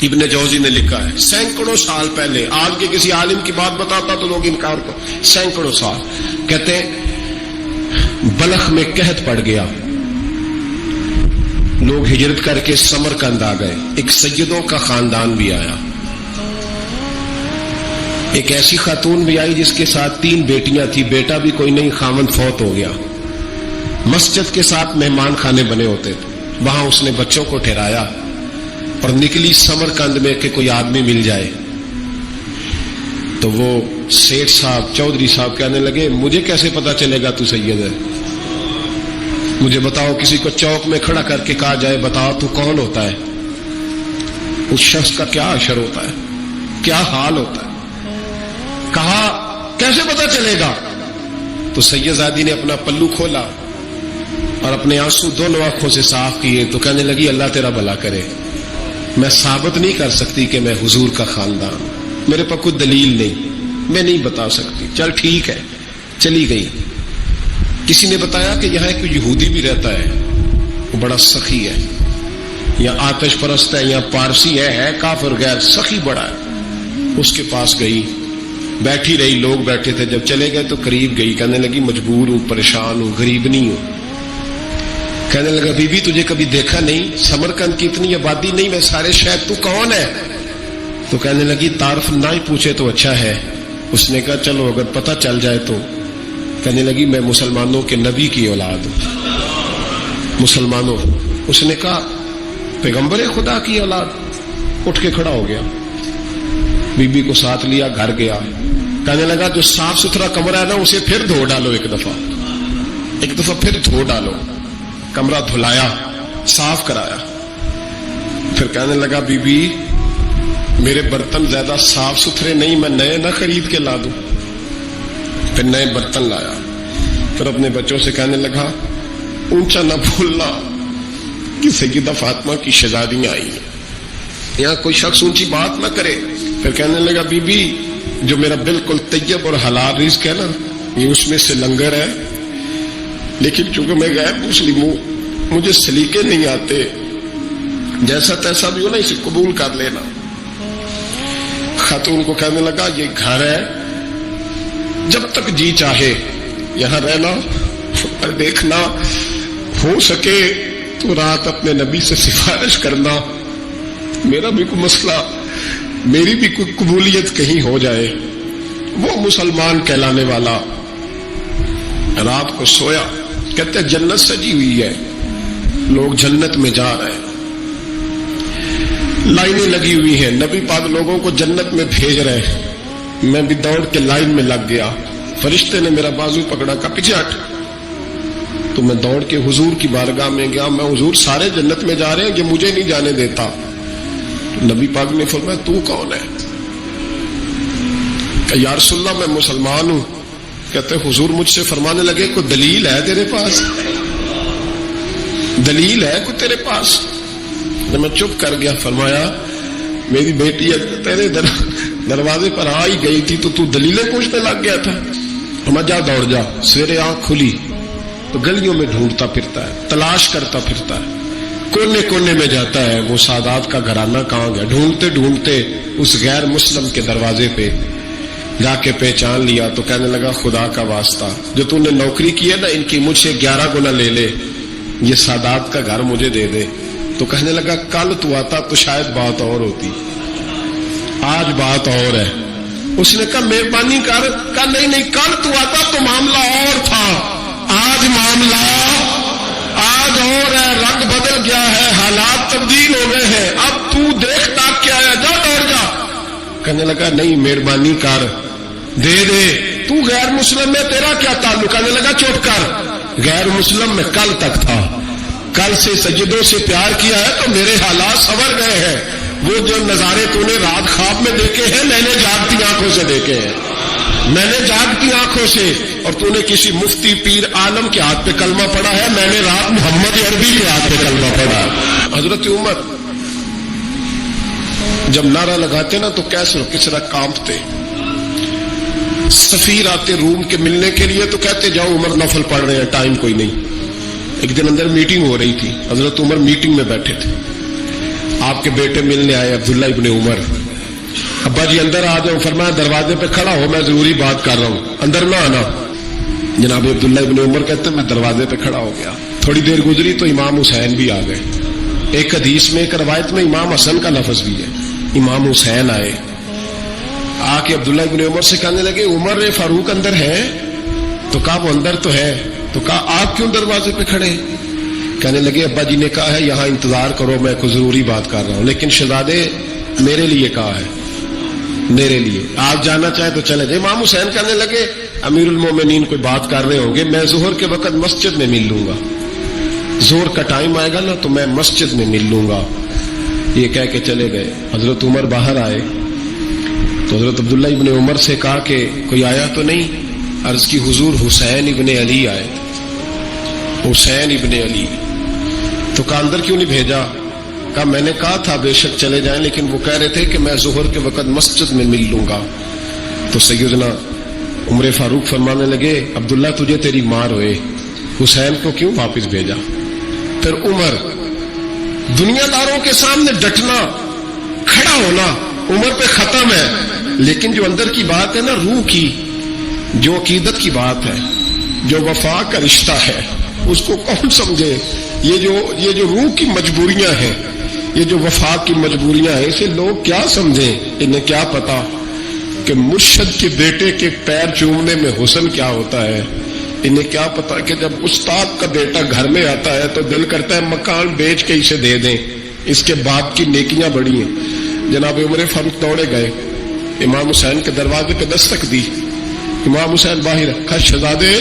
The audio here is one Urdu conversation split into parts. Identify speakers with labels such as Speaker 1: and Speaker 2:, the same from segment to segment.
Speaker 1: ابن جوزی نے لکھا ہے سینکڑوں سال پہلے، آج کے کسی عالم کی بات بتاتا تو لوگ انکار کو، سینکڑوں سال کہتے ہیں بلخ میں قحط پڑ گیا، لوگ ہجرت کر کے سمرقند آ گئے، ایک سیدوں کا خاندان بھی آیا، ایک ایسی خاتون بھی آئی جس کے ساتھ 3 بیٹیاں تھی، بیٹا بھی کوئی نہیں، خاوند فوت ہو گیا، مسجد کے ساتھ مہمان خانے بنے ہوتے تھے، وہاں اس نے بچوں کو ٹھہرایا اور نکلی سمرقند میں کہ کوئی آدمی مل جائے، تو وہ سیٹھ صاحب چودھری صاحب کہنے لگے مجھے کیسے پتا چلے گا تو سید ہے، مجھے بتاؤ، کسی کو چوک میں کھڑا کر کے کہا جائے بتاؤ تو کون ہوتا ہے، اس شخص کا کیا اشر ہوتا ہے، کیا حال ہوتا ہے، کہا کیسے پتا چلے گا؟ تو سید زادی نے اپنا پلو کھولا اور اپنے آنسو دونوں آنکھوں سے صاف کیے تو کہنے لگی اللہ تیرا بھلا کرے، میں ثابت نہیں کر سکتی کہ میں حضور کا خاندان، میرے پاس کوئی دلیل نہیں، میں نہیں بتا سکتی، چل ٹھیک ہے، چلی گئی۔ کسی نے بتایا کہ یہاں ایک یہودی بھی رہتا ہے، وہ بڑا سخی ہے، یا آتش پرست ہے، یا پارسی ہے کافر غیر، سخی بڑا ہے، اس کے پاس گئی، بیٹھی رہی، لوگ بیٹھے تھے، جب چلے گئے تو قریب گئی، کہنے لگی مجبور ہوں، پریشان ہوں، غریب نہیں ہوں، کہنے لگا بی بی تجھے کبھی دیکھا نہیں، سمرقند کی اتنی آبادی نہیں، میں سارے شہر، تو کون ہے؟ تو کہنے لگی تعارف نہ ہی پوچھے تو اچھا ہے۔ اس نے کہا چلو اگر پتہ چل جائے تو، کہنے لگی میں مسلمانوں کے نبی کی اولاد ہوں، مسلمانوں، اس نے کہا پیغمبر خدا کی اولاد، اٹھ کے کھڑا ہو گیا، بی بی کو ساتھ لیا، گھر گیا، کہنے لگا جو صاف ستھرا کمرہ ہے نا اسے پھر دھو ڈالو، ایک دفعہ پھر دھو ڈالو، کمرہ دھلایا، صاف کرایا، پھر کہنے لگا بی بی میرے برتن زیادہ صاف ستھرے نہیں، میں نئے نہ خرید کے لا دوں، پھر نئے برتن لایا، پھر اپنے بچوں سے کہنے لگا اونچا نہ بھولنا کہ سیدہ فاطمہ کی شہزادیاں آئی ہیں، یہاں کوئی شخص اونچی بات نہ کرے۔ پھر کہنے لگا بی بی جو میرا بالکل طیب اور حلال رزق ہے نا، یہ اس میں سے لنگر ہے، لیکن چونکہ میں غیر مسلم ہوں، مجھے سلیقے نہیں آتے، جیسا تیسا بھی ہو نا اسے قبول کر لینا۔ خاتون کو کہنے لگا یہ گھر ہے، جب تک جی چاہے یہاں رہنا، اور دیکھنا ہو سکے تو رات اپنے نبی سے سفارش کرنا، میرا بھی کوئی مسئلہ، میری بھی کوئی قبولیت کہیں ہو جائے۔ وہ مسلمان کہلانے والا رات کو سویا، کہتے ہیں جنت سجی ہوئی ہے، لوگ جنت میں جا رہے ہیں، لائنیں لگی ہوئی ہیں، نبی پاک لوگوں کو جنت میں بھیج رہے ہیں، میں بھی دوڑ کے لائن میں لگ گیا، فرشتے نے میرا بازو پکڑا، کہا پیچھے ہٹ، تو میں دوڑ کے حضور کی بارگاہ میں گیا، میں حضور سارے جنت میں جا رہے ہیں، یہ مجھے نہیں جانے دیتا۔ نبی پاک نے فرمایا تو کون ہے؟ کہ یا رسول اللہ میں مسلمان ہوں۔ کہتے حضور مجھ سے فرمانے لگے کوئی دلیل ہے تیرے پاس؟ دلیل ہے کوئی تیرے پاس؟ میں چپ کر گیا، فرمایا میری بیٹی تیرے دروازے پر آ ہی گئی تھی تو دلیلیں پوچھنے لگ گیا تھا۔ فرمایا جا دوڑ جا، سویرے آنکھ کھلی تو گلیوں میں ڈھونڈتا پھرتا ہے، تلاش کرتا پھرتا ہے، کونے کونے میں جاتا ہے، وہ سادات کا گھرانہ کہاں گیا، ڈھونڈتے ڈھونڈتے اس غیر مسلم کے دروازے پہ جا کے پہچان لیا، تو کہنے لگا خدا کا واسطہ جو تو نے نوکری کی ہے نا ان کی مجھ سے 11 گنا لے لے، یہ سادات کا گھر مجھے دے دے۔ تو کہنے لگا کل تو آتا تو شاید بات اور ہوتی، آج بات اور ہے۔ اس نے کہا مہربانی کر، کہا نہیں کل تو آتا تو معاملہ اور تھا، آج معاملہ آج اور ہے، رنگ بدل گیا ہے، حالات تبدیل ہو گئے ہیں، اب تو دیکھتا کیا ہے، جا دوڑ جا۔ کہنے لگا نہیں مہربانی کر، دے دے، تو غیر مسلم میں تیرا کیا تعلق؟ کہنے لگا چپ کر، غیر مسلم میں کل تک تھا، کل سے سجدوں سے پیار کیا ہے تو میرے حالات سنور گئے ہیں، وہ جو نظارے تو نے رات خواب میں دیکھے ہیں میں نے جاگتی آنکھوں سے دیکھے ہیں، میں نے جاگتی آنکھوں سے، اور تو نے کسی مفتی پیر عالم کے ہاتھ پہ کلمہ پڑھا ہے، میں نے رات محمد عربی کے ہاتھ پہ کلمہ پڑھا۔ حضرت عمر جب نعرہ لگاتے نا تو کیسے کس طرح کانپتے، سفیر آتے روم کے ملنے کے لیے تو کہتے جاؤ عمر نفل پڑھ رہے ہیں، ٹائم کوئی نہیں۔ ایک دن اندر میٹنگ ہو رہی تھی، حضرت عمر میٹنگ میں بیٹھے تھے، آپ کے بیٹے ملنے آئے عبداللہ ابن عمر. ابا جی اندر آ جاؤ. فرمایا دروازے پہ کھڑا ہو, میں ضروری بات کر رہا ہوں, اندر نہ آنا. جناب عبداللہ ابن عمر کہتے ہیں میں دروازے پہ کھڑا ہو گیا. تھوڑی دیر گزری تو امام حسین بھی آ گئے. ایک حدیث میں ایک روایت میں امام حسن کا لفظ بھی ہے. امام حسین آئے, آ کے عبداللہ ابن عمر سے کہنے لگے عمر فاروق اندر ہے؟ تو کہا وہ اندر تو ہے. تو کہا آپ کیوں دروازے پہ کھڑے؟ کہنے لگے ابا جی نے کہا ہے یہاں انتظار کرو, میں کوئی ضروری بات کر رہا ہوں. لیکن شہزادے میرے لیے کہا ہے, میرے لیے, آپ جانا چاہیں تو چلے جائیں. امام حسین کہنے لگے امیر المومنین کوئی بات کر رہے ہوں گے, میں ظہر کے وقت مسجد میں مل لوں گا, ظہر کا ٹائم آئے گا نا تو میں مسجد میں مل لوں گا. یہ کہہ کے چلے گئے. حضرت عمر باہر آئے تو حضرت عبداللہ ابن عمر سے کہا کہ کوئی آیا تو نہیں؟ عرض کی حضور حسین ابن علی آئے. حسین ابن علی. تو کہا اندر کیوں نہیں بھیجا؟ کہا میں نے کہا تھا بے شک چلے جائیں, لیکن وہ کہہ رہے تھے کہ میں ظہر کے وقت مسجد میں مل لوں گا. تو سیدنا عمر فاروق فرمانے لگے عبداللہ تجھے تیری مار ہوئے, حسین کو کیوں واپس بھیجا؟ پھر عمر دنیا داروں کے سامنے ڈٹنا, کھڑا ہونا عمر پہ ختم ہے, لیکن جو اندر کی بات ہے نا, روح کی, جو عقیدت کی بات ہے, جو وفا کا رشتہ ہے, اس کو کون سمجھے؟ یہ جو روح کی مجبوریاں ہیں, یہ جو وفا کی مجبوریاں ہیں, اسے لوگ کیا سمجھیں؟ انہیں کیا پتا کہ مرشد کے بیٹے کے پیر چومنے میں حسن کیا ہوتا ہے. انہیں کیا پتا کہ جب استاد کا بیٹا گھر میں آتا ہے تو دل کرتا ہے مکان بیچ کے اسے دے دیں, اس کے باپ کی نیکیاں بڑی ہیں. جناب عمر فاروق دوڑے گئے, امام حسین کے دروازے پہ دستک دی. امام حسین باہر, کہا شہزادے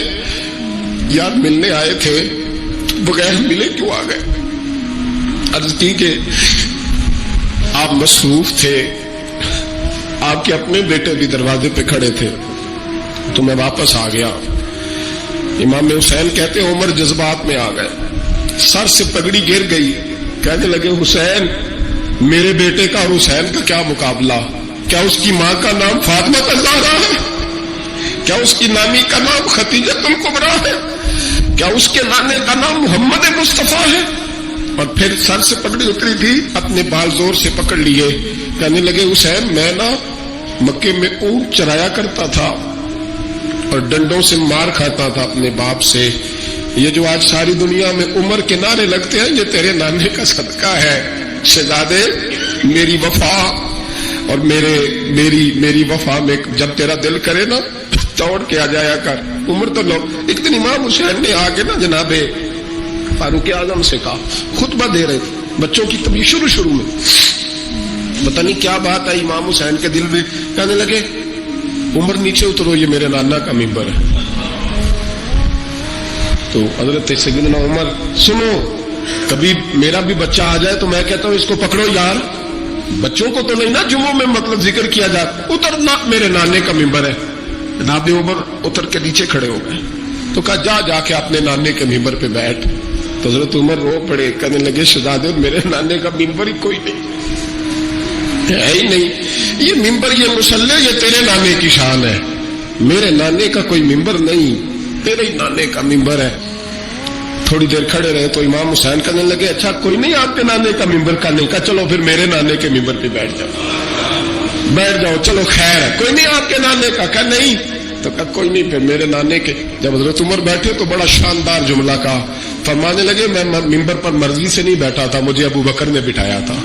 Speaker 1: یار ملنے آئے تھے, بغیر ملے کیوں آ گئے؟ عرض کی کہ آپ مصروف تھے, آپ کے اپنے بیٹے بھی دروازے پہ کھڑے تھے, تو میں واپس آ گیا. امام حسین کہتے ہیں عمر جذبات میں آ گئے, سر سے پگڑی گر گئی. کہنے لگے حسین میرے بیٹے کا اور حسین کا کیا مقابلہ؟ کیا اس کی ماں کا نام فاطمہ الزہرا ہے؟ کیا اس کی نانی کا نام خدیجہ الکبریٰ ہے؟ کیا اس کے نانے کا نام محمد مصطفیٰ ہے؟ اور پھر سر سے پگڑی اتری تھی, اپنے بال زور سے پکڑ لیے. کہنے لگے حسین میں نا مکے میں اونٹ چرایا کرتا تھا اور ڈنڈوں سے مار کھاتا تھا اپنے باپ سے. یہ جو آج ساری دنیا میں عمر کے نعرے لگتے ہیں, یہ تیرے نانے کا صدقہ ہے. شہزادے میری وفا اور میری وفا میں جب تیرا دل کرے نا توڑ کے آ جایا کر. عمر تو لوگ ایک دن امام حسین نے آگے نا جناب فاروق اعظم سے کہا, خطبہ دے رہے تھے بچوں کی تبھی شروع میں, پتہ نہیں کیا بات آئی امام حسین کے دل میں. کہنے لگے عمر نیچے اترو, یہ میرے نانا کا ممبر ہے. تو حضرت سیدنا عمر سنو, کبھی میرا بھی بچہ آ جائے تو میں کہتا ہوں اس کو پکڑو یار, بچوں کو تو نہیں نا جمعوں میں مطلب ذکر کیا جاتا, اترنا میرے نانے کا ممبر ہے. جناب عمر اتر کے نیچے کھڑے ہو گئے. تو کہا جا کے اپنے نانے کے ممبر پہ بیٹھ. تو حضرت عمر رو پڑے, کہنے لگے شہزادے میرے نانے کا ممبر ہی کوئی نہیں ہے ہی نہیں, یہ ممبر یہ مصلی یہ تیرے نانے کی شان ہے, میرے نانے کا کوئی ممبر نہیں, تیرے ہی نانے کا ممبر ہے. تھوڑی دیر کھڑے رہے تو امام حسین کہنے لگے اچھا کوئی نہیں آپ کے نانے کا ممبر کا نہیں. کہا چلو پھر میرے نانے کے ممبر پہ بیٹھ جاؤ, چلو خیر ہے, کوئی نہیں آپ کے نانے کا. کہا نہیں. تو کہا کوئی نہیں پھر میرے نانے کے. جب حضرت عمر بیٹھے تو بڑا شاندار جملہ کہا, فرمانے لگے میں ممبر پر مرضی سے نہیں بیٹھا تھا, مجھے ابو بکر نے بٹھایا تھا,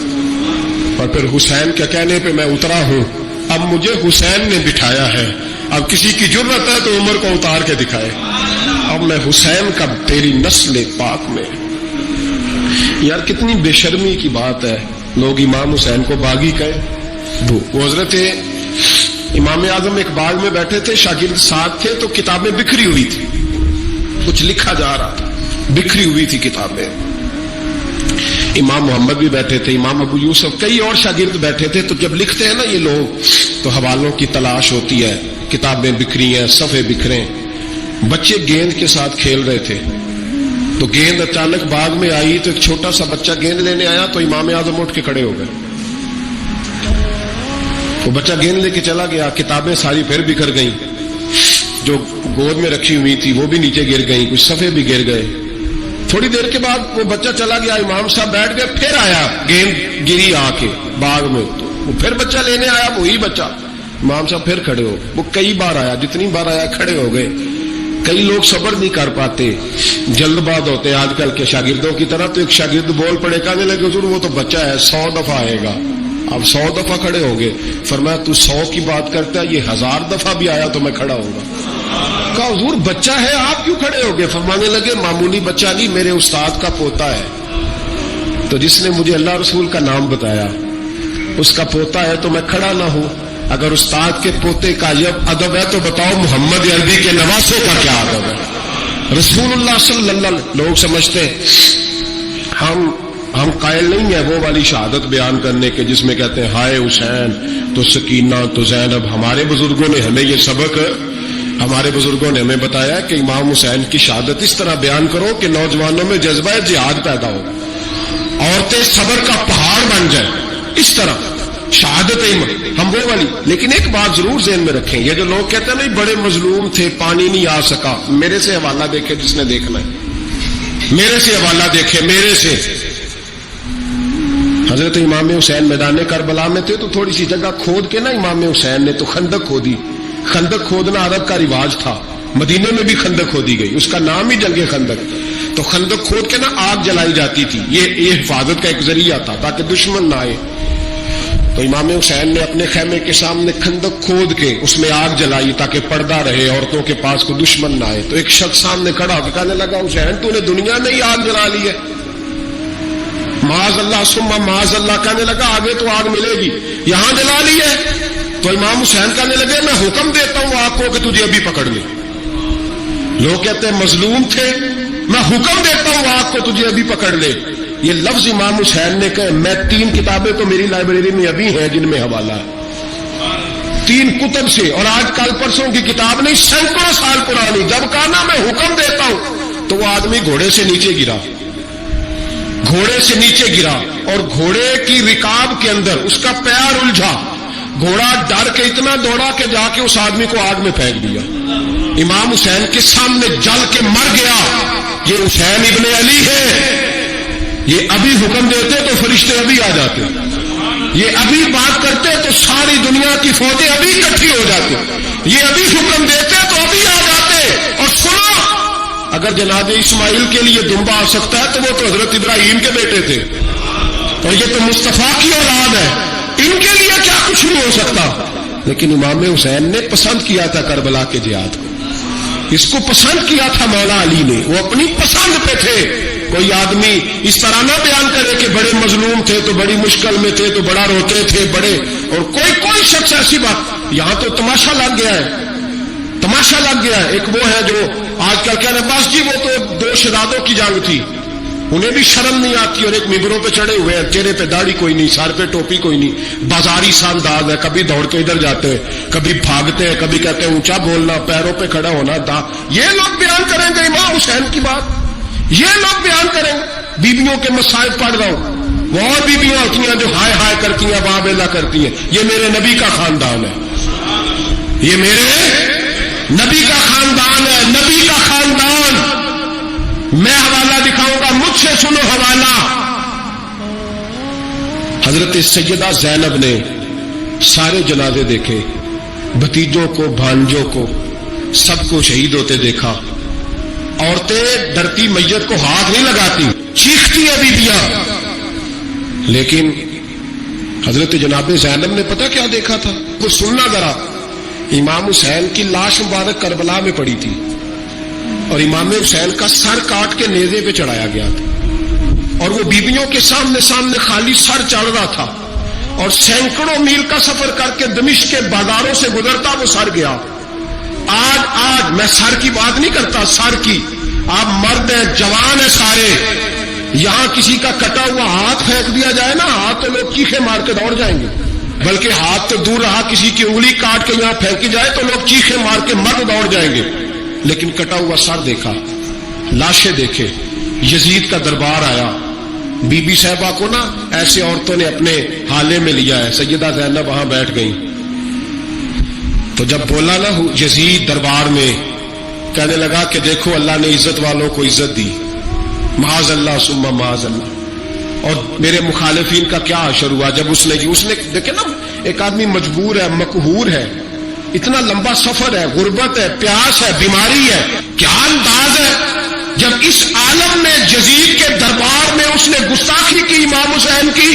Speaker 1: اور پھر حسین کے کہنے پہ میں اترا ہوں, اب مجھے حسین نے بٹھایا ہے. اب کسی کی جرت ہے تو عمر کو اتار کے دکھائے, اب میں حسین کا تیری نسل پاک میں. یار کتنی بے شرمی کی بات ہے, لوگ امام حسین کو باغی کہے. وہ حضرت امام اعظم ایک باغ میں بیٹھے تھے, شاگرد ساتھ تھے, تو کتابیں بکھری ہوئی تھی, کچھ لکھا جا رہا تھا, بکھری ہوئی تھی کتابیں. امام محمد بھی بیٹھے تھے, امام ابو یوسف, کئی اور شاگرد بیٹھے تھے. تو جب لکھتے ہیں نا یہ لوگ تو حوالوں کی تلاش ہوتی ہے, کتابیں بکھری ہیں, صفحے بکھرے. بچے گیند کے ساتھ کھیل رہے تھے, تو گیند اچانک باغ میں آئی, تو ایک چھوٹا سا بچہ گیند لینے آیا, تو امام اعظم اٹھ کے کھڑے ہو گئے. وہ بچہ گیند لے کے چلا گیا, کتابیں ساری پھر بکھر گئیں, جو گود میں رکھی ہوئی تھی وہ بھی نیچے گر گئیں, کچھ صفحے بھی گر گئے. تھوڑی دیر کے بعد وہ بچہ چلا گیا, امام صاحب بیٹھ گئے, پھر آیا گیند گری آ کے باغ میں, تو وہ پھر بچہ لینے آیا, وہی بچہ. امام صاحب پھر کھڑے ہو, وہ کئی بار آیا, جتنی بار آیا کھڑے ہو گئے. کئی لوگ صبر نہیں کر پاتے, جلد باز ہوتے آج کل کے شاگردوں کی طرح. تو ایک شاگرد بول پڑے, کہنے لگے حضور وہ تو بچہ ہے 100 دفعہ آئے گا. اب 100 دفعہ کھڑے ہو گئے. فرمایا تو 100 کی بات کرتا ہے, یہ 1000 دفعہ بھی آیا تو میں کھڑا ہوں گا. کہا حضور بچہ ہے آپ کیوں کھڑے ہو گئے؟ فرمانے لگے معمولی بچہ نہیں, میرے استاد کا پوتا ہے. تو جس نے مجھے اللہ رسول کا نام بتایا اس کا پوتا ہے تو میں کھڑا نہ ہوں. اگر استاد کے پوتے کا یہ ادب ہے تو بتاؤ محمد عربی کے نواسے کا کیا ادب ہے؟ رسول اللہ صلی اللہ علیہ وسلم. لوگ سمجھتے ہم قائل نہیں ہیں وہ والی شہادت بیان کرنے کے جس میں کہتے ہیں ہائے حسین تو سکینہ تو زینب. ہمارے بزرگوں نے ہمیں یہ سبق, ہمارے بزرگوں نے ہمیں بتایا کہ امام حسین کی شہادت اس طرح بیان کرو کہ نوجوانوں میں جذبہ جہاد پیدا ہو, عورتیں صبر کا پہاڑ بن جائیں. اس طرح شہادت ہم وہ والی. لیکن ایک بات ضرور ذہن میں رکھیں, یہ جو لوگ کہتے ہیں نہیں بڑے مظلوم تھے پانی نہیں آ سکا, میرے سے حوالہ دیکھے جس نے دیکھنا ہے, میرے سے حوالہ دیکھے, میرے سے. حضرت امام حسین میدان کربلا میں تھے تو تھوڑی سی جگہ کھود کے نا امام حسین نے تو خندق کھودی. خندق کھودنا عرب کا رواج تھا, مدینے میں بھی خندق کھودی گئی, اس کا نام ہی جنگ خندق. تو خندق کھود کے نا آگ جلائی جاتی تھی, یہ حفاظت کا ایک ذریعہ تھا تاکہ دشمن نہ آئے. تو امام حسین نے اپنے خیمے کے سامنے خندق کھود کے اس میں آگ جلائی تاکہ پردہ رہے, عورتوں کے پاس کو دشمن نہ آئے. تو ایک شخص سامنے کھڑا ہو کے کہنے لگا حسین تو نے دنیا میں ہی آگ جلا لی ہے. معاذ اللہ ثم معاذ اللہ. کہنے لگا آگے تو آگ ملے گی, یہاں جلا لی ہے. تو امام حسین کہنے لگے میں حکم دیتا ہوں آپ کو کہ تجھے ابھی پکڑ لے. لوگ کہتے ہیں مظلوم تھے, میں حکم دیتا ہوں آپ کو تجھے ابھی پکڑ لے. یہ لفظ امام حسین نے کہے. میں 3 کتابیں تو میری لائبریری میں ابھی ہیں جن میں حوالہ ہے, 3 کتب سے, اور آج کل پرسوں کی کتاب نہیں, سینکڑوں سال پرانی. جب کہا نا میں حکم دیتا ہوں تو وہ آدمی گھوڑے سے نیچے گرا, گھوڑے سے نیچے گرا, اور گھوڑے کی رکاب کے اندر اس کا پیر الجھا. گھوڑا ڈر کے اتنا دوڑا کہ جا کے اس آدمی کو آگ میں پھینک دیا. امام حسین کے سامنے جل کے مر گیا. یہ حسین ابن علی ہے. یہ ابھی حکم دیتے تو فرشتے ابھی آ جاتے, یہ ابھی بات کرتے تو ساری دنیا کی فوجیں ابھی اکٹھی ہو جاتی, یہ ابھی حکم دیتے تو ابھی آ جاتے. اور سنو, اگر جناب اسماعیل کے لیے دمبا آ سکتا ہے تو وہ تو حضرت ابراہیم کے بیٹے تھے, اور یہ تو مصطفیٰ کی اولاد ہے, ان کے لیے کیا کچھ نہیں ہو سکتا. لیکن امام حسین نے پسند کیا تھا کربلا کے جہاد کو, اس کو پسند کیا تھا مولا علی نے, وہ اپنی پسند پہ تھے. کوئی آدمی اس طرح نہ بیان کرے کہ بڑے مظلوم تھے تو بڑی مشکل میں تھے تو بڑا روتے تھے بڑے, اور کوئی شخص ایسی بات. یہاں تو تماشا لگ گیا ہے, تماشا لگ گیا ہے. ایک وہ ہے جو آج کل کہہ رہے بس جی وہ تو 2 شہزادوں کی جنگ تھی, انہیں بھی شرم نہیں آتی, اور ایک ممبروں پہ چڑھے ہوئے ہیں, چہرے پہ داڑھی کوئی نہیں, سر پہ ٹوپی کوئی نہیں, بازاری سا انداز ہے, کبھی دوڑ کے ادھر جاتے ہیں, کبھی بھاگتے ہیں, کبھی کہتے ہیں اونچا بولنا, پیروں پہ کھڑا ہونا. یہ لوگ بیان کریں گے امام حسین کی بات, یہ لوگ بیان کریں گے. بیویوں کے مسائل پڑھ رہا ہوں, وہ اور بیویاں ہوتی ہیں جو ہائے ہائے کرتی ہیں, واہ بیلا کرتی ہیں. یہ میرے نبی کا خاندان ہے, یہ میرے نبی کا خاندان ہے, نبی کا خاندان. میں حوالہ دکھاؤں گا, مجھ سے سنو حوالہ. حضرت سیدہ زینب نے سارے جنازے دیکھے, بھتیجوں کو, بھانجوں کو, سب کو شہید ہوتے دیکھا. عورتیں ڈرتی میت کو ہاتھ نہیں لگاتی, چیختی ہیں بیویاں. لیکن حضرت جناب زینب نے پتہ کیا دیکھا تھا؟ وہ سننا ذرا. امام حسین کی لاش مبارک کربلا میں پڑی تھی, اور امام حسین کا سر کاٹ کے نیزے پہ چڑھایا گیا تھا, اور وہ بیویوں کے سامنے خالی سر چڑھ رہا تھا, اور سینکڑوں میل کا سفر کر کے دمشق کے بازاروں سے گزرتا وہ سر گیا. آج میں سر کی بات نہیں کرتا, سر کی. آپ مرد ہیں, جوان ہیں سارے, یہاں کسی کا کٹا ہوا ہاتھ پھینک دیا جائے نا, ہاتھ تو لوگ چیخے مار کے دوڑ جائیں گے. بلکہ ہاتھ تو دور رہا, کسی کی انگلی کاٹ کے یہاں پھینکی جائے تو لوگ چیخے مار کے مرد دوڑ جائیں گے. لیکن کٹا ہوا سر دیکھا, لاشیں دیکھے, یزید کا دربار آیا. بی بی صاحبہ کو نا ایسے عورتوں نے اپنے حالے میں لیا ہے. سیدہ زینب وہاں بیٹھ گئی, تو جب بولا نا یزید دربار میں, کہنے لگا کہ دیکھو اللہ نے عزت والوں کو عزت دی, معاذ اللہ ثم معاذ اللہ. اور میرے مخالفین کا کیا حشر ہوا جب اس نے دیکھے نا، ایک آدمی مجبور ہے، مقہور ہے، اتنا لمبا سفر ہے، غربت ہے، پیاس ہے، بیماری ہے، کیا انداز ہے جب اس عالم میں یزید کے دربار میں اس نے گستاخی کی امام حسین کی.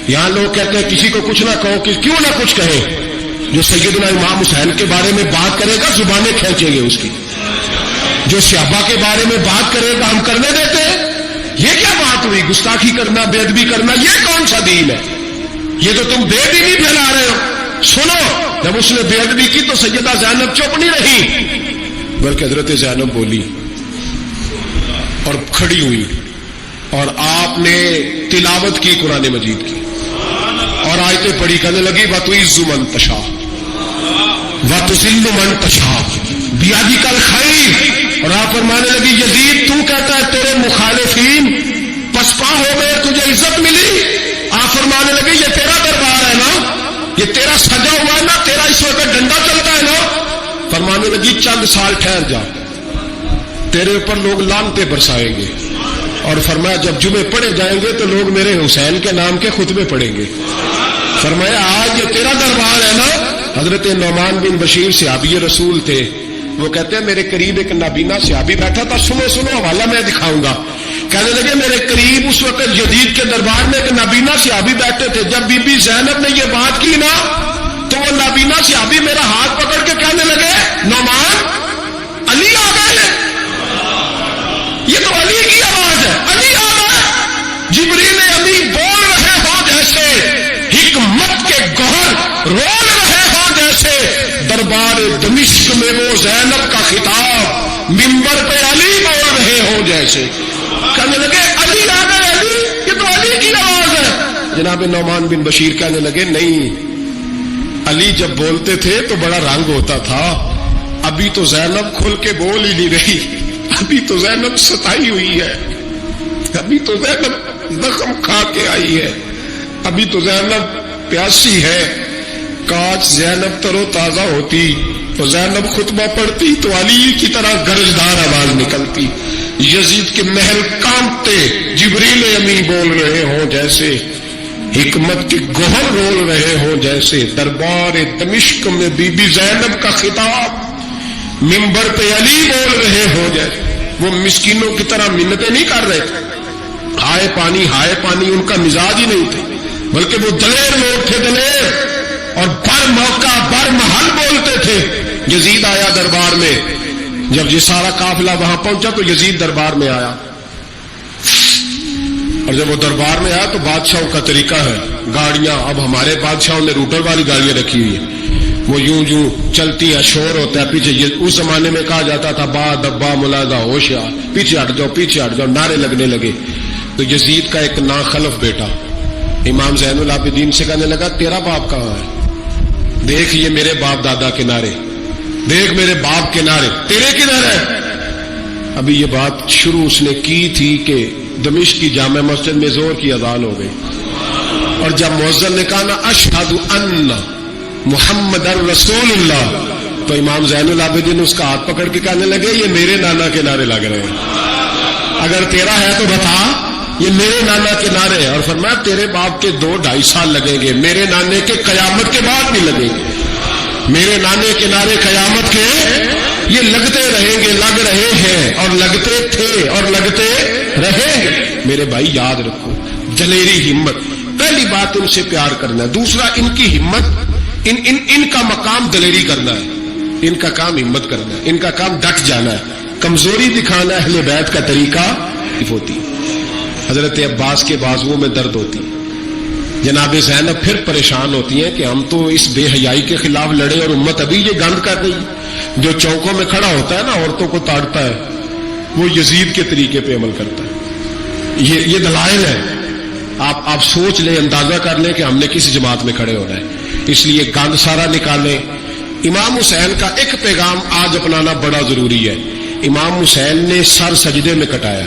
Speaker 1: یہاں لوگ کہتے ہیں کسی کو کچھ نہ کہو، کیوں نہ کچھ کہے. جو سیدنا امام حسین کے بارے میں بات کرے گا زبانیں کھینچیں گے اس کی، جو صحابہ کے بارے میں بات کرے گا ہم کرنے دیتے ہیں. یہ کیا بات ہوئی؟ گستاخی کرنا، بے ادبی کرنا، یہ کون سا دین ہے؟ یہ تو تم بے دینی پھیلا رہے ہو. سنو، جب اس نے بے ادبی کی تو سیدہ زینب چپ نہیں رہی، بلکہ حضرت زینب بولی اور کھڑی ہوئی، اور آپ نے تلاوت کی قرآن مجید کی اور آیتیں پڑھی، کہنے لگی وَتُعِزُّ مَن تَشَاءُ وَتُذِلُّ مَن تَشَاءُ بِیَدِکَ الْخَیْرُ. اور آپ فرمانے لگی یزید تو کہتا ہے تیرے مخالفین پسپا ہو گئے، تجھے عزت ملی. آپ فرمانے لگے یہ تیرا دربار ہے نا، یہ تیرا سجا ہوا ہے نا، تیرا اس وقت ڈنڈا چلتا ہے نا. فرمانے لگی چند سال ٹھہر جا، تیرے اوپر لوگ لعنتیں برسائیں گے. اور فرمایا جب جمعے پڑھے جائیں گے تو لوگ میرے حسین کے نام کے خطبے پڑھیں گے. فرمایا آج یہ تیرا دربار ہے نا. حضرت نعمان بن بشیر صحابی رسول تھے، وہ کہتے ہیں میرے قریب ایک نابینا صحابی بیٹھا تھا، سنو حوالہ میں دکھاؤں گا. کہنے لگے میرے قریب اس وقت یزید کے دربار میں ایک نابینا صحابی بیٹھے تھے. جب بی بی زینب نے یہ بات کی نا تو وہ نابینا صحابی میرا ہاتھ پکڑ کے کہنے لگے نعمان علی آ گئے، یہ تو علی کی آواز ہے، علی آ گئے. جبریل امی بول رہے ہو جیسے حکمت کے گوہر رول رہے ہو جیسے، دربار دمشق میں وہ زینب کا خطاب منبر پہ علی بول رہے ہو جیسے. کہنے لگے علی آ گئے، علی، یہ تو علی کی آواز ہے. جناب نعمان بن بشیر کہنے لگے نہیں، علی جب بولتے تھے تو بڑا رنگ ہوتا تھا، ابھی تو زینب کھل کے بول ہی نہیں رہی، ابھی تو زینب ستائی ہوئی ہے، ابھی تو زینب زخم کھا کے آئی ہے، ابھی تو زینب پیاسی ہے. کاش زینب تر و تازہ ہوتی تو زینب خطبہ پڑھتی تو علی کی طرح گرجدار آواز نکلتی. یزید کے محل کانپتے، جبریل امی بول رہے ہوں جیسے، حکمت کے گوہر رول رہے ہوں جیسے، دربار دمشق میں بی بی زینب کا خطاب منبر پہ علی بول رہے ہوں جیسے. وہ مسکینوں کی طرح منتیں نہیں کر رہے تھے، ہائے پانی ان کا مزاج ہی نہیں تھے، بلکہ وہ دلیر لوگ تھے، دلیر، اور بر موقع بر محل بولتے تھے. یزید آیا دربار میں، جب یہ سارا قافلہ وہاں پہنچا تو یزید دربار میں آیا، اور جب وہ دربار میں آیا تو بادشاہوں کا طریقہ ہے، گاڑیاں اب ہمارے بادشاہوں نے روٹر والی گاڑیاں رکھی ہوئی ہیں، وہ یوں چلتی ہے، شور ہوتا ہے پیچھے. اس زمانے میں کہا جاتا تھا با دبا ملازہ ہوشیار، پیچھے ہٹ جاؤ، نعرے لگنے لگے. تو یزید کا ایک ناخلف بیٹا امام زین العابدین سے کہنے لگا تیرا باپ کہاں ہے؟ دیکھ یہ میرے باپ دادا کے نعرے، دیکھ میرے باپ کے نعرے، تیرے کدھر ہے؟ ابھی یہ بات شروع اس نے کی تھی کہ دمشق کی جامع مسجد میں زور کی اذان ہو گئی، اور جب مؤذن نے کہا نا اشہد ان محمد رسول اللہ، تو امام زین العابدین اس کا ہاتھ پکڑ کے کہنے لگے یہ میرے نانا کے نعرے لگ رہے ہیں، اگر تیرا ہے تو بتا، یہ میرے نانا کے نعرے. اور فرمایا تیرے باپ کے 2-2.5 سال لگیں گے، میرے نانے کے قیامت کے بعد نہیں لگیں گے. میرے نانے کے نعرے قیامت کے یہ لگتے رہیں گے، لگ رہے ہیں اور لگتے تھے اور لگتے رہیں گے. میرے بھائی یاد رکھو، دلیری ہمت، پہلی بات ان سے پیار کرنا ہے، دوسرا ان کی ہمت، ان کا مقام دلیری کرنا ہے، ان کا کام ہمت کرنا ہے، ان کا کام ڈٹ جانا ہے، کمزوری دکھانا اہل بیت کا طریقہ ہوتی. حضرت عباس کے بازوؤں میں درد ہوتی، جناب زینب پھر پریشان ہوتی ہیں کہ ہم تو اس بے حیائی کے خلاف لڑے اور امت ابھی یہ گند کر رہی. جو چوکوں میں کھڑا ہوتا ہے نا عورتوں کو تاڑتا ہے، وہ یزید کے طریقے پہ عمل کرتا ہے. یہ دلائل ہے، آپ سوچ لیں، اندازہ کر لیں کہ ہم نے کس جماعت میں کھڑے ہونا ہے. اس لیے گند سارا نکالیں. امام حسین کا ایک پیغام آج اپنانا بڑا ضروری ہے. امام حسین نے سر سجدے میں کٹایا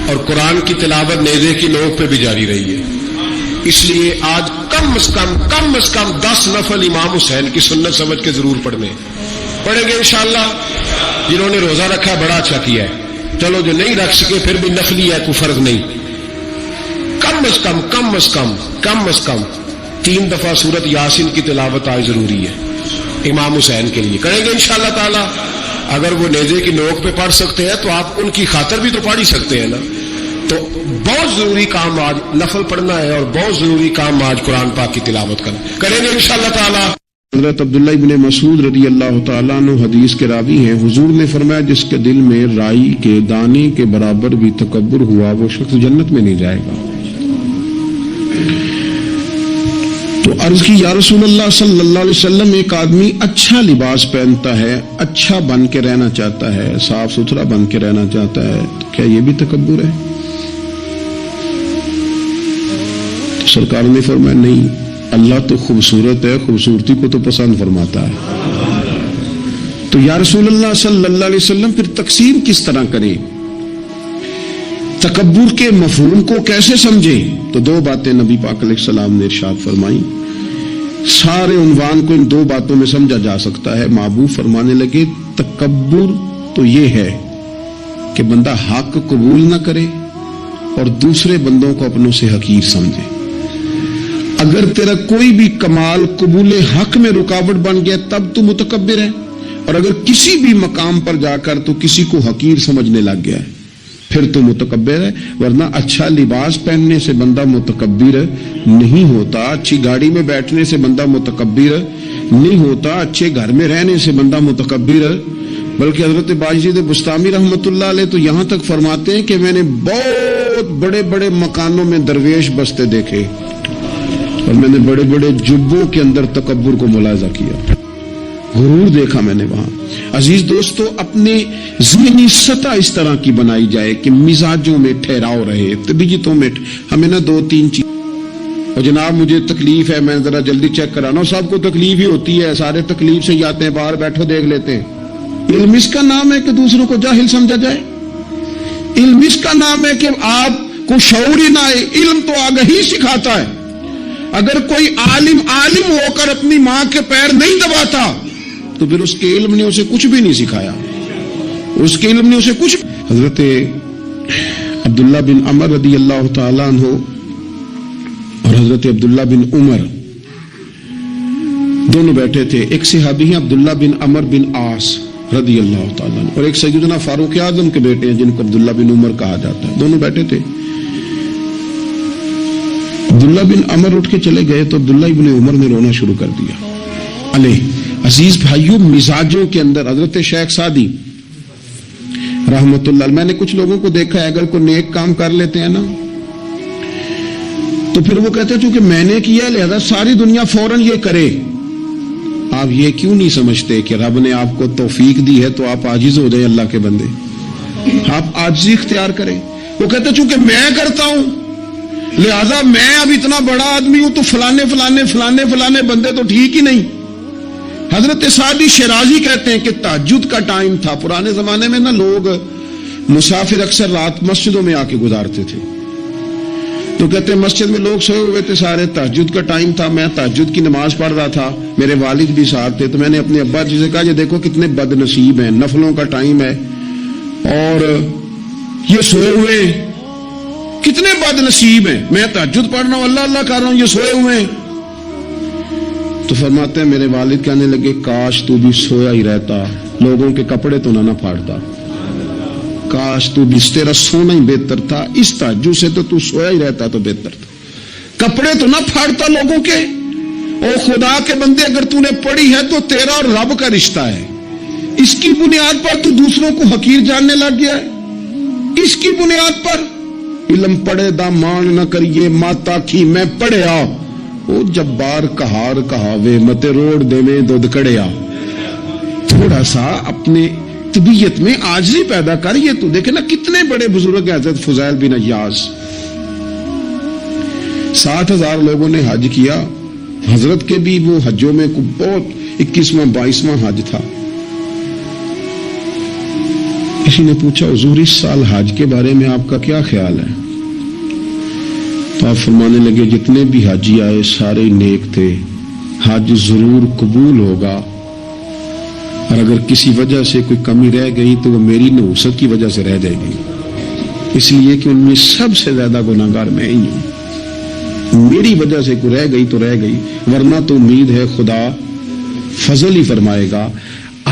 Speaker 1: اور قرآن کی تلاوت نیزے کی نوک پہ بھی جاری رہی ہے. اس لیے آج کم از کم 10 نفل امام حسین کی سنت سمجھ کے ضرور پڑھیں گے انشاءاللہ. جنہوں نے روزہ رکھا بڑا اچھا کیا ہے، چلو جو نہیں رکھ سکے پھر بھی نفلی ہے، کوئی فرق نہیں، کم از کم 3 دفعہ سورت یاسین کی تلاوت آج ضروری ہے امام حسین کے لیے. کریں گے انشاءاللہ تعالی. اگر وہ نیزے کی نوک پہ پڑھ سکتے ہیں تو آپ ان کی خاطر بھی تو پڑھ ہی سکتے ہیں نا. تو بہت ضروری کام آج نفل پڑھنا ہے، اور بہت ضروری کام آج قرآن پاک کی تلاوت کرنا. کریں گے انشاءاللہ تعالی.
Speaker 2: حضرت عبداللہ ابن مسعود رضی اللہ تعالیٰ عنہ حدیث کے راوی ہیں، حضور نے فرمایا جس کے دل میں رائی کے دانے کے برابر بھی تکبر ہوا وہ شخص جنت میں نہیں جائے گا. تو عرض کی یا رسول اللہ صلی اللہ علیہ وسلم، ایک آدمی اچھا لباس پہنتا ہے، اچھا بن کے رہنا چاہتا ہے، صاف ستھرا بن کے رہنا چاہتا ہے، تو کیا یہ بھی تکبر ہے؟ تو سرکار نے فرمایا نہیں، اللہ تو خوبصورت ہے، خوبصورتی کو تو پسند فرماتا ہے. تو یا رسول اللہ صلی اللہ علیہ وسلم پھر تقسیم کس طرح کرے؟ تکبر کے مفہوم کو کیسے سمجھے؟ تو 2 باتیں نبی پاک علیہ السلام نے ارشاد فرمائی. سارے عنوان کو ان 2 باتوں میں سمجھا جا سکتا ہے. محبوب فرمانے لگے تکبر تو یہ ہے کہ بندہ حق قبول نہ کرے اور دوسرے بندوں کو اپنوں سے حقیر سمجھے. اگر تیرا کوئی بھی کمال قبول حق میں رکاوٹ بن گیا تب تو متکبر ہے، اور اگر کسی بھی مقام پر جا کر تو کسی کو حقیر سمجھنے لگ گیا ہے پھر تو متکبر ہے. ورنہ اچھا لباس پہننے سے بندہ متکبر نہیں ہوتا، اچھی گاڑی میں بیٹھنے سے بندہ متکبر نہیں ہوتا، اچھے گھر میں رہنے سے بندہ متکبر. بلکہ حضرت باجید بستامی رحمۃ اللہ علیہ تو یہاں تک فرماتے ہیں کہ میں نے بہت بڑے بڑے مکانوں میں درویش بستے دیکھے اور میں نے بڑے بڑے جبوں کے اندر تکبر کو ملاحظہ کیا، غرور دیکھا میں نے وہاں. عزیز دوستو، اپنے ذہنی سطح اس طرح کی بنائی جائے کہ مزاجوں میں ٹھہراؤ رہے، طبیعتوں میں. ہمیں نا 2-3 چیز، اور جناب مجھے تکلیف ہے، میں ذرا جلدی چیک کرانا. سب کو تکلیف ہی ہوتی ہے، سارے تکلیف سے ہی آتے ہیں، باہر بیٹھو دیکھ لیتے ہیں. علم اس کا نام ہے کہ دوسروں کو جاہل سمجھا جائے. علم اس کا نام ہے کہ آپ کو شعور ہی نہ آئے. علم تو آگہی سکھاتا ہے. اگر کوئی عالم ہو کر اپنی ماں کے پیر نہیں دباتا تو پھر اس کے علم نے اسے کچھ بھی نہیں سکھایا، اس کے علم نے اسے کچھ. حضرت عبداللہ بن عمر رضی اللہ تعالیٰ عنہ اور حضرت عبداللہ بن عمر دونوں بیٹھے تھے. ایک صحابی ہیں عبداللہ بن عمر بن عاص رضی اللہ تعالیٰ عنہ، اور ایک سیدنا فاروق اعظم کے بیٹے ہیں جن کو عبداللہ بن عمر کہا جاتا ہے. دونوں بیٹھے تھے. عبداللہ بن عمر اٹھ کے چلے گئے تو عبداللہ بن عمر نے رونا شروع کر دیا. عزیز بھائیوں، مزاجوں کے اندر حضرت شیخ سعدی رحمت اللہ، میں نے کچھ لوگوں کو دیکھا ہے اگر کوئی نیک کام کر لیتے ہیں نا تو پھر وہ کہتے ہیں چونکہ میں نے کیا لہذا ساری دنیا فوراً یہ کرے. آپ یہ کیوں نہیں سمجھتے کہ رب نے آپ کو توفیق دی ہے تو آپ عاجز ہو جائیں اللہ کے بندے، آپ عاجزی اختیار کریں. وہ کہتے ہیں چونکہ میں کرتا ہوں لہذا میں اب اتنا بڑا آدمی ہوں تو فلانے فلانے فلانے فلانے بندے تو ٹھیک ہی نہیں. حضرت سعدی شیرازی کہتے ہیں کہ تہجد کا ٹائم تھا. پرانے زمانے میں نا لوگ مسافر اکثر رات مسجدوں میں آ کے گزارتے تھے. تو کہتے ہیں مسجد میں لوگ سوئے ہوئے تھے سارے، تہجد کا ٹائم تھا، میں تہجد کی نماز پڑھ رہا تھا، میرے والد بھی ساتھ تھے. تو میں نے اپنے ابا جی سے کہا یہ دیکھو کتنے بد نصیب ہیں، نفلوں کا ٹائم ہے اور یہ سوئے ہوئے، کتنے بد نصیب ہیں. میں تہجد پڑھ رہا ہوں، اللہ اللہ کر رہا ہوں، یہ سوئے ہوئے ہیں. تو فرماتے ہیں میرے والد کہنے لگے کاش تو بھی سویا ہی رہتا، لوگوں کے کپڑے تو نہ پھاڑتا. کاش تو بھی، تیرا سونا ہی بہتر تھا، اس تہجد سے تو سویا ہی رہتا تو بہتر تھا، کپڑے تو نہ پھاڑتا لوگوں کے. او خدا کے بندے، اگر تو نے پڑھی ہے تو تیرا اور رب کا رشتہ ہے، اس کی بنیاد پر تو دوسروں کو حقیر جاننے لگ گیا ہے. اس کی بنیاد پر علم پڑھے دا مان نہ کریے ماتا کی میں پڑھیا، او جبار کہار کہاوے متے روڑ دے میں دودھ کڑیا. تھوڑا سا اپنے طبیعت میں عاجزی پیدا کر. یہ تو دیکھیں نا کتنے بڑے بزرگ ہیں. حضرت فضیل بن عیاض 60,000 لوگوں نے حج کیا، حضرت کے بھی وہ حجوں میں بہت 21واں 22واں حج تھا. کسی نے پوچھا حضور اس سال حج کے بارے میں آپ کا کیا خیال ہے؟ تو آپ فرمانے لگے جتنے بھی حاجی آئے سارے نیک تھے، حج ضرور قبول ہوگا اور اگر کسی وجہ سے کوئی کمی رہ گئی تو وہ میری نحوست کی وجہ سے رہ جائے گی، اس لیے کہ ان میں سب سے زیادہ گناہگار میں ہی ہوں۔ میری وجہ سے کوئی رہ گئی تو رہ گئی، ورنہ تو امید ہے خدا فضل ہی فرمائے گا۔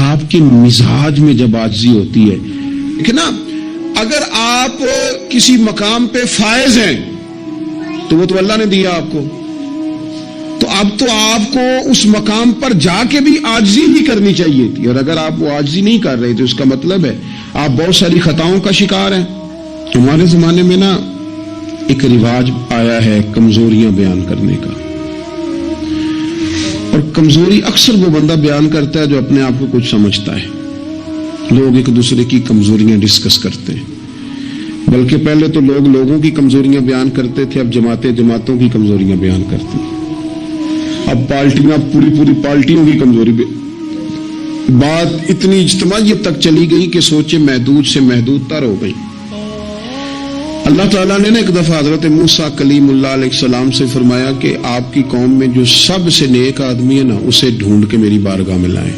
Speaker 2: آپ کے مزاج میں جب عاجزی ہوتی ہے کہ نا، اگر آپ کسی مقام پہ فائز ہیں تو وہ تو اللہ نے دیا آپ کو، تو اب تو آپ کو اس مقام پر جا کے بھی عاجزی ہی کرنی چاہیے تھی، اور اگر آپ وہ عاجزی نہیں کر رہے تو اس کا مطلب ہے آپ بہت ساری خطاؤں کا شکار ہیں۔ ہمارے زمانے میں نا ایک رواج آیا ہے کمزوریاں بیان کرنے کا، اور کمزوری اکثر وہ بندہ بیان کرتا ہے جو اپنے آپ کو کچھ سمجھتا ہے۔ لوگ ایک دوسرے کی کمزوریاں ڈسکس کرتے ہیں، بلکہ پہلے تو لوگ لوگوں کی کمزوریاں بیان کرتے تھے، اب جماعتیں جماعتوں کی کمزوریاں بیان کرتے ہیں، اب پارٹیاں پوری پارٹیوں کی کمزوری بات اتنی اجتماعیت تک چلی گئی کہ سوچے محدود سے محدود تر ہو گئی۔ اللہ تعالیٰ نے ایک دفعہ حضرت موسیٰ کلیم اللہ علیہ السلام سے فرمایا کہ آپ کی قوم میں جو سب سے نیک آدمی ہے نا، اسے ڈھونڈ کے میری بارگاہ میں لائیں۔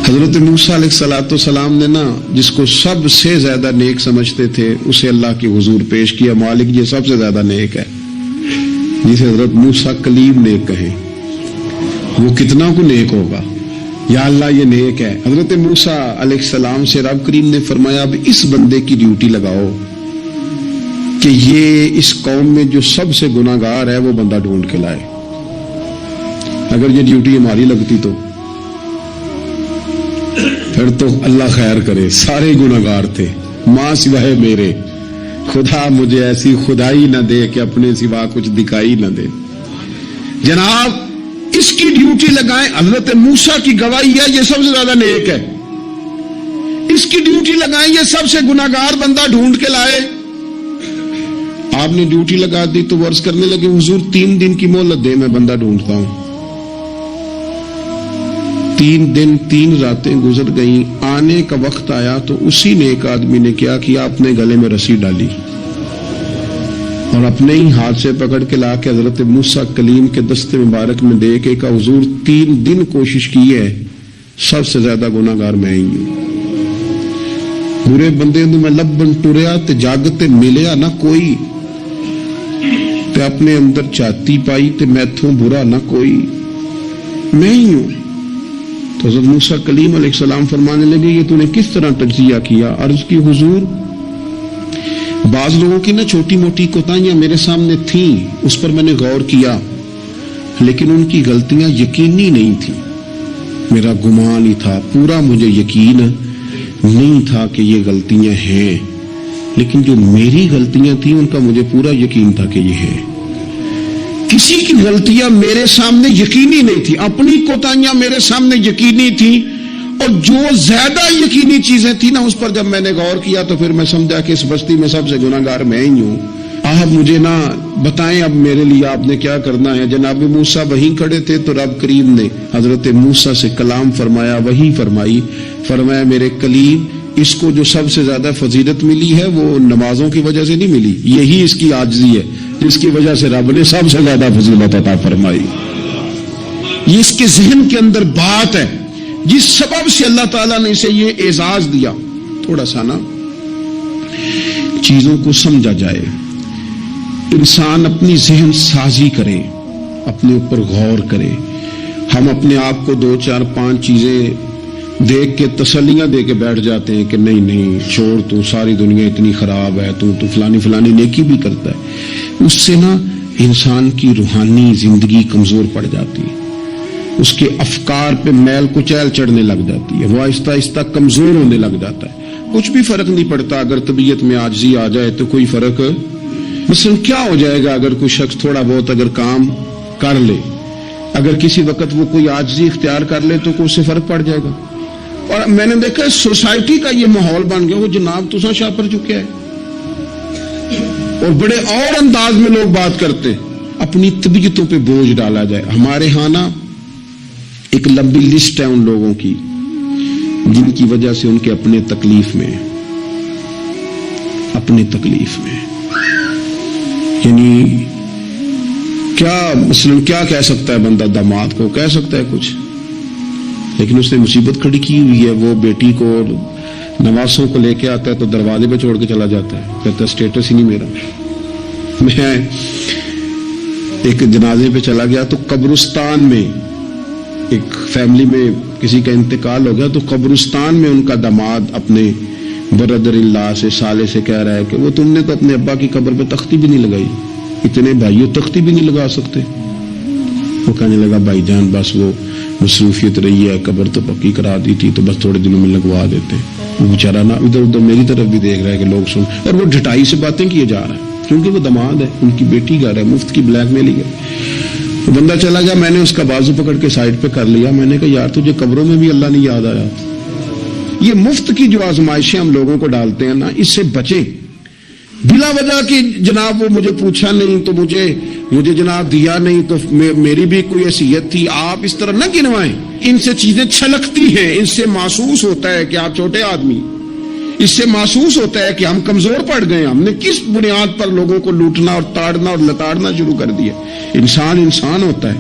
Speaker 2: حضرت موسیٰ علیہ السلام نے نا جس کو سب سے زیادہ نیک سمجھتے تھے اسے اللہ کے حضور پیش کیا، مالک یہ سب سے زیادہ نیک ہے، جسے حضرت موسیٰ کلیم نیک کہیں، وہ کتنا کو نیک ہوگا، یا اللہ یہ نیک ہے۔ حضرت موسیٰ علیہ السلام سے رب کریم نے فرمایا اب اس بندے کی ڈیوٹی لگاؤ کہ یہ اس قوم میں جو سب سے گناہگار ہے وہ بندہ ڈھونڈ کے لائے۔ اگر یہ ڈیوٹی ہماری لگتی تو پھر تو اللہ خیر کرے، سارے گناہگار تھے ماں سوائے میرے، خدا مجھے ایسی خدائی نہ دے کہ اپنے سوا کچھ دکھائی نہ دے۔ جناب اس کی ڈیوٹی لگائیں، حضرت موسیٰ کی گواہی ہے یہ سب سے زیادہ نیک ہے، اس کی ڈیوٹی لگائیں، یہ سب سے گناہگار بندہ ڈھونڈ کے لائے۔ آپ نے ڈیوٹی لگا دی تو وہ عرض کرنے لگے حضور 3 دن کی مہلت دے، میں بندہ ڈھونڈتا ہوں۔ 3 دن 3 راتیں گزر گئیں، آنے کا وقت آیا تو اسی نے ایک آدمی نے کیا کہ اپنے گلے میں رسی ڈالی اور اپنے ہی ہاتھ سے پکڑ کے لا کے حضرت موسیٰ کلیم کے دستے مبارک میں دے کے کہا حضور 3 دن کوشش کی ہے، سب سے زیادہ گناہگار میں ہی ہوں۔ برے بندے میں لبن ٹریا تے جگ تے ملیا نہ کوئی، تے اپنے اندر چاتی پائی تے میتھوں برا نہ کوئی، میں ہی ہوں۔ تو حضرت موسیٰ کلیم علیہ السلام فرمانے لگے یہ تو نے کس طرح تجزیہ کیا؟ عرض کی حضور بعض لوگوں کی نا چھوٹی موٹی کوتاہیاں میرے سامنے تھیں، اس پر میں نے غور کیا، لیکن ان کی غلطیاں یقینی نہیں تھیں، میرا گمان ہی تھا، پورا مجھے یقین نہیں تھا کہ یہ غلطیاں ہیں، لیکن جو میری غلطیاں تھیں ان کا مجھے پورا یقین تھا کہ یہ ہیں۔ کسی کی غلطیاں میرے سامنے یقینی نہیں تھی، اپنی کوتاہیاں میرے سامنے یقینی تھی، اور جو زیادہ یقینی چیزیں تھیں نا اس پر جب میں نے غور کیا تو پھر میں سمجھا کہ اس بستی میں سب سے گناہگار میں ہی ہوں۔ آپ مجھے نا بتائیں اب میرے لیے آپ نے کیا کرنا ہے؟ جناب موسیٰ وہیں کھڑے تھے تو رب کریم نے حضرت موسیٰ سے کلام فرمایا، وہی فرمائی، فرمایا میرے کلیم اس کو جو سب سے زیادہ فضیلت ملی ہے وہ نمازوں کی وجہ سے نہیں ملی، یہی اس کی عاجزی ہے جس کی وجہ سے رب نے سب سے زیادہ فضیلت عطا فرمائی۔ یہ اس کے ذہن کے اندر بات ہے جس سبب سے اللہ تعالیٰ نے اسے یہ اعزاز دیا۔ تھوڑا سا نا چیزوں کو سمجھا جائے، انسان اپنی ذہن سازی کرے، اپنے اوپر غور کرے۔ ہم اپنے آپ کو 2 4 5 چیزیں دیکھ کے تسلیاں دے کے بیٹھ جاتے ہیں کہ نہیں چھوڑ، تو ساری دنیا اتنی خراب ہے، تو فلانی نیکی بھی کرتا ہے۔ اس سے نا انسان کی روحانی زندگی کمزور پڑ جاتی ہے، اس کے افکار پہ میل کچیل چڑھنے لگ جاتی ہے، وہ آہستہ آہستہ کمزور ہونے لگ جاتا ہے۔ کچھ بھی فرق نہیں پڑتا، اگر طبیعت میں عاجزی آ جائے تو کوئی فرق مثلا کیا ہو جائے گا؟ اگر کوئی شخص تھوڑا بہت اگر کام کر لے، اگر کسی وقت وہ کوئی عاجزی اختیار کر لے تو اس سے فرق پڑ جائے گا۔ اور میں نے دیکھا سوسائٹی کا یہ ماحول بن گیا، وہ جناب تساں شاہ پر چکے ہے، اور بڑے اور انداز میں لوگ بات کرتے، اپنی طبیعتوں پہ بوجھ ڈالا جائے۔ ہمارے ہاں نا ایک لمبی لسٹ ہے ان لوگوں کی جن کی وجہ سے ان کے اپنے تکلیف میں یعنی کیا مثلا کیا کہہ سکتا ہے بندہ؟ داماد کو کہہ سکتا ہے کچھ، لیکن اس نے مصیبت کھڑی کی ہوئی ہے. وہ بیٹی کو نواسوں کو لے کے آتا ہے تو دروازے پہ چھوڑ کے چلا جاتا ہے, کہتا ہے اسٹیٹس ہی نہیں میرا. میں ایک جنازے پہ چلا گیا تو قبرستان میں ایک فیملی میں کسی کا انتقال ہو گیا, تو قبرستان میں ان کا داماد اپنے برادر اللہ سے سالے سے کہہ رہا ہے کہ وہ تم نے تو اپنے ابا کی قبر پہ تختی بھی نہیں لگائی, اتنے بھائیوں تختی بھی نہیں لگا سکتے. وہ کہنے لگا بھائی جان بس وہ مصروفیت رہی ہے, قبر تو پکی کرا دی تھی تو بس تھوڑے دنوں میں لگوا دیتے. وہ بیچارہ نا ادھر ادھر میری طرف بھی دیکھ رہا ہے کہ لوگ سن, اور وہ ڈھٹائی سے باتیں کیے جا رہا ہے کیونکہ وہ داماد ہے, ان کی بیٹی گھر ہے, مفت کی بلیک میلنگ ہے. بندہ چلا گیا, میں نے اس کا بازو پکڑ کے سائڈ پہ کر لیا. میں نے کہا یار تجھے قبروں میں بھی اللہ نہیں یاد آیا. یہ مفت کی جو آزمائشیں ہم لوگوں کو ڈالتے ہیں نا, اس سے بچیں. بلا وجہ کہ جناب وہ مجھے پوچھا نہیں تو مجھے جناب دیا نہیں تو میری بھی کوئی حیثیت تھی, آپ اس طرح نہ گنوائیں. ان سے چیزیں چھلکتی ہیں, ان سے محسوس ہوتا ہے کہ آپ چھوٹے آدمی, اس سے محسوس ہوتا ہے کہ ہم کمزور پڑ گئے, ہم نے کس بنیاد پر لوگوں کو لوٹنا اور تاڑنا اور لتاڑنا شروع کر دیا. انسان ہوتا ہے.